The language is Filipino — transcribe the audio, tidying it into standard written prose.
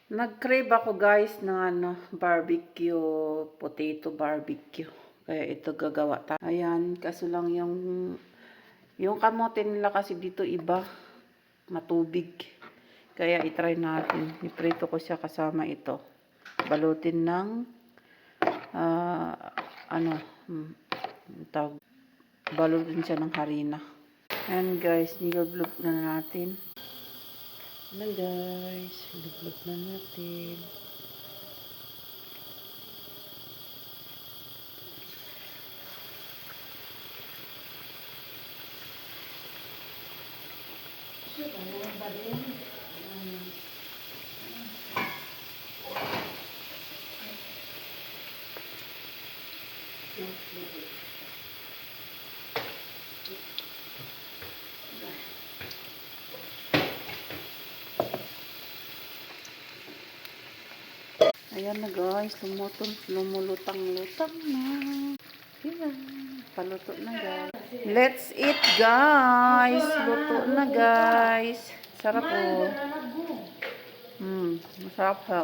Nag-crave ako guys ng barbecue, potato barbecue. Kaya ito gagawa tayo. Ayan, kaso lang yung kamote nila kasi dito iba, matubig. Kaya itry natin. Iprito ko siya kasama ito. Balutin ng uh, ano, tawag, balutin siya ng harina. Ayan guys, nilublog na natin. Ayan guys, nilublog na natin. Ayan na guys, lumulutang-lutang na. Ayan, paluto na guys. Let's eat guys. Luto na guys. Sarap oh. Masarap ha.